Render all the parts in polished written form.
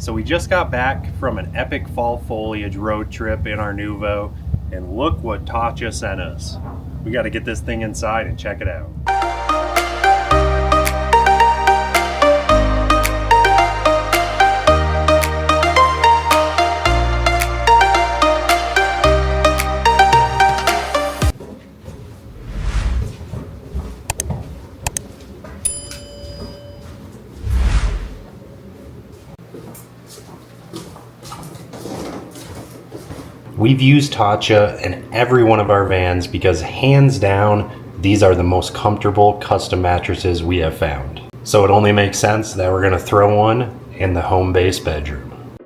So we just got back from an epic fall foliage road trip in our Nuvo, and look what Tochta sent us. We got to get this thing inside and check it out. We've used Tochta in every one of our vans because hands down, these are the most comfortable custom mattresses we have found. So it only makes sense that we're gonna throw one in the home base bedroom.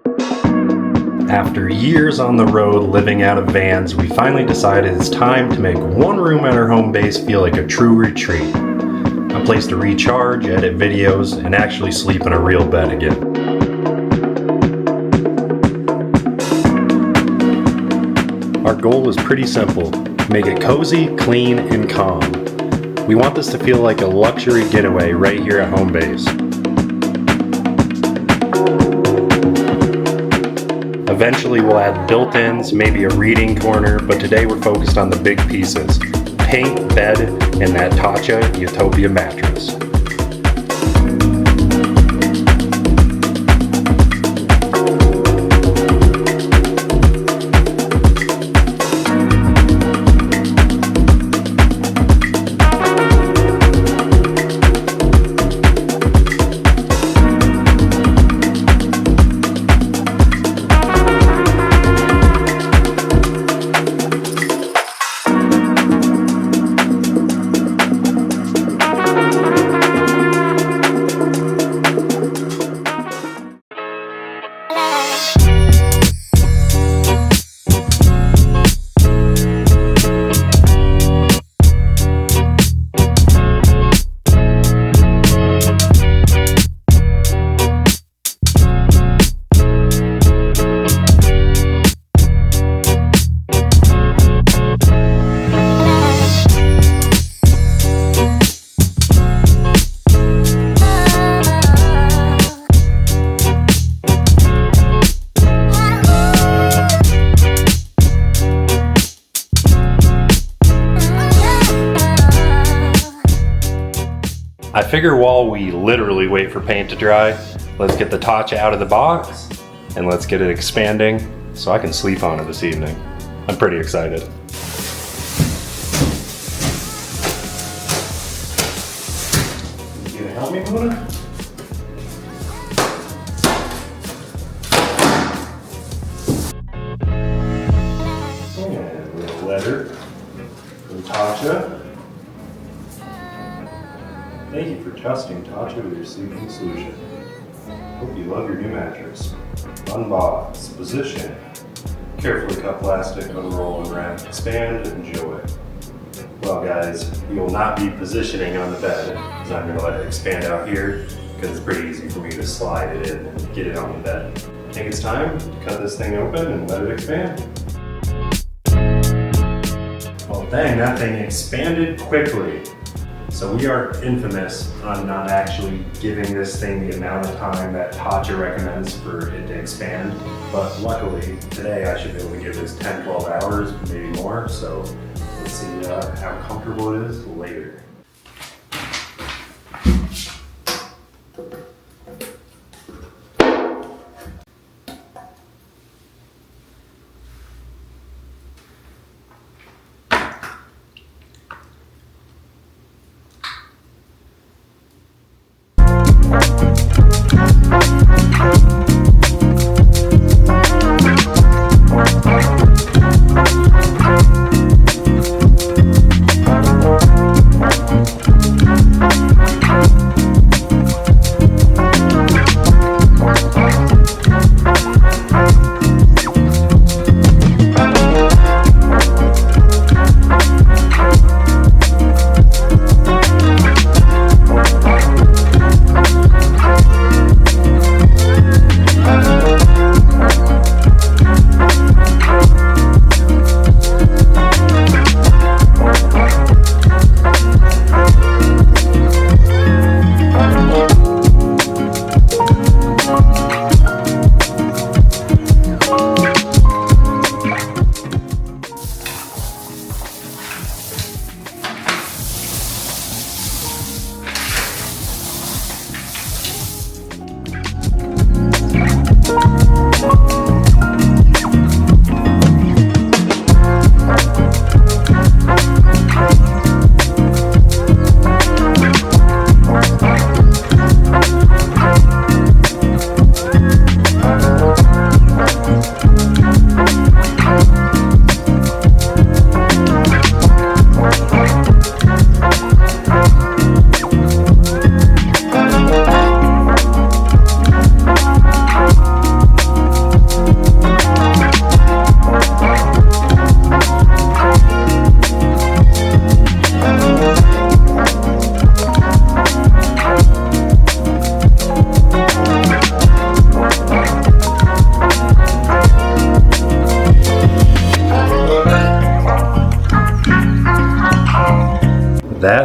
After years on the road living out of vans, we finally decided it's time to make one room at our home base feel like a true retreat. A place to recharge, edit videos, and actually sleep in a real bed again. Our goal is pretty simple: make it cozy, clean, and calm. We want this to feel like a luxury getaway right here at home base. Eventually we'll add built-ins, maybe a reading corner, but today we're focused on the big pieces: paint, bed, and that Tochta Utopia mattress. I figure while we literally wait for paint to dry, let's get the Tochta out of the box and let's get it expanding so I can sleep on it this evening. I'm pretty excited. You gonna help me, Mona? And a little letter from Tochta. Thank you for trusting Tochta with your sleeping solution. Hope you love your new mattress. Unbox, position, carefully cut plastic, unroll and wrap, expand, enjoy. Well guys, we will not be positioning on the bed, because I'm going to let it expand out here, because it's pretty easy for me to slide it in and get it on the bed. I think it's time to cut this thing open and let it expand. Oh dang, that thing expanded quickly. So we are infamous on not actually giving this thing the amount of time that Tochta recommends for it to expand. But luckily, today I should be able to give this 10-12 hours, maybe more. So let's see how comfortable it is later.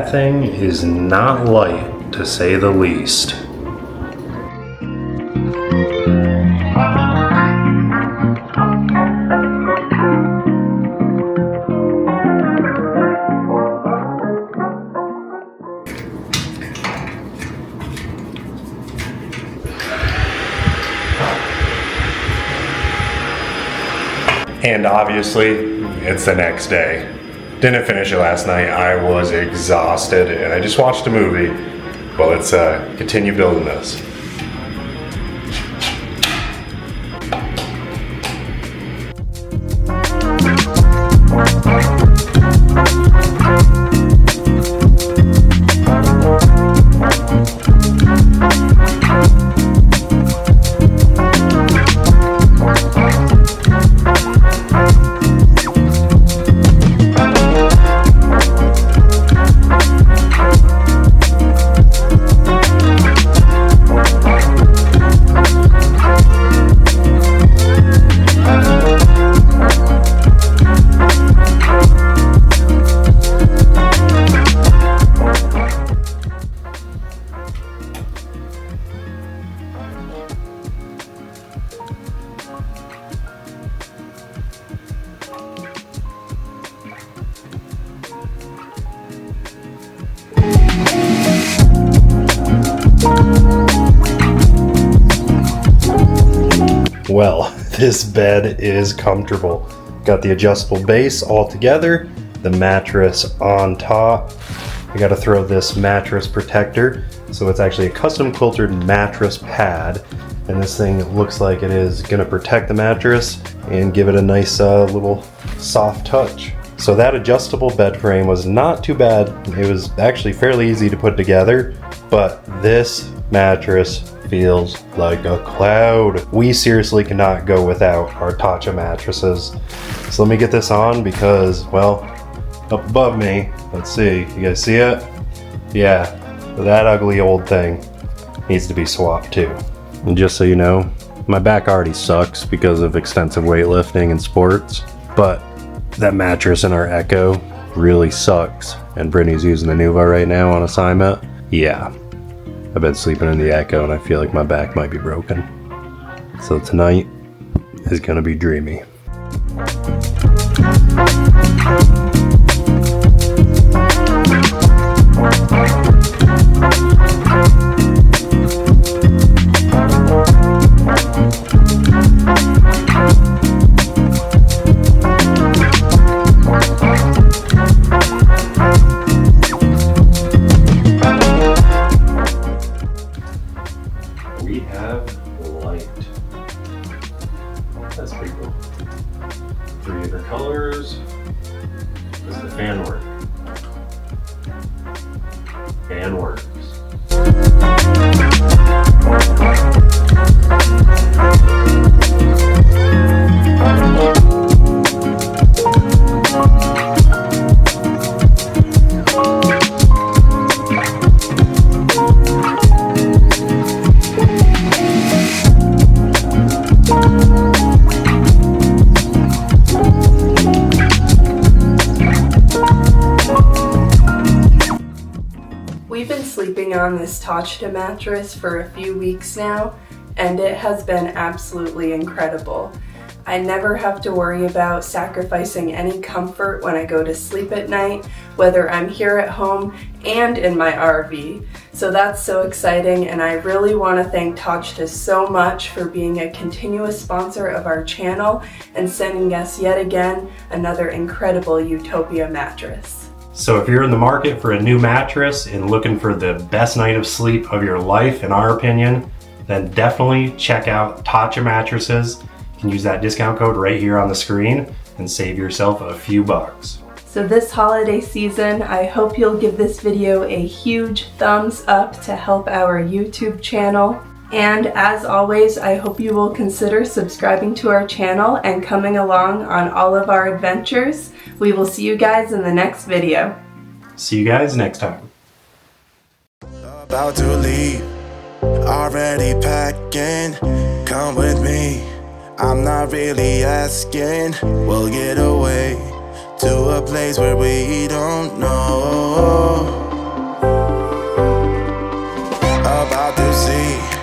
that thing is not light, to say the least. And obviously, it's the next day. Didn't finish it last night. I was exhausted and I just watched a movie. But let's continue building this. Well, this bed is comfortable. Got the adjustable base all together, the mattress on top. I gotta throw this mattress protector. So it's actually a custom quilted mattress pad. And this thing looks like it is gonna protect the mattress and give it a nice little soft touch. So that adjustable bed frame was not too bad. It was actually fairly easy to put together, but this mattress feels like a cloud. We seriously cannot go without our Tochta mattresses. So let me get this on because, well, up above me, let's see, you guys see it? Yeah, that ugly old thing needs to be swapped too. And just so you know, my back already sucks because of extensive weightlifting and sports, but that mattress in our Echo really sucks. And Brittany's using the Nuva right now on assignment. Yeah. I've been sleeping in the Echo and I feel like my back might be broken. So tonight is gonna be dreamy. We have light. That's pretty cool. 3 different colors. This is the fan work. Fan works. We've been sleeping on this Tochta mattress for a few weeks now, and it has been absolutely incredible. I never have to worry about sacrificing any comfort when I go to sleep at night, whether I'm here at home and in my RV. So that's so exciting, and I really want to thank Tochta so much for being a continuous sponsor of our channel and sending us yet again another incredible Utopia mattress. So if you're in the market for a new mattress and looking for the best night of sleep of your life, in our opinion, then definitely check out Tochta Mattresses. You can use that discount code right here on the screen and save yourself a few bucks. So this holiday season, I hope you'll give this video a huge thumbs up to help our YouTube channel. And as always, I hope you will consider subscribing to our channel and coming along on all of our adventures. We will see you guys in the next video. See you guys next time. About to leave, already packing, come with me. I'm not really asking, we'll get away to a place where we don't know. about to see.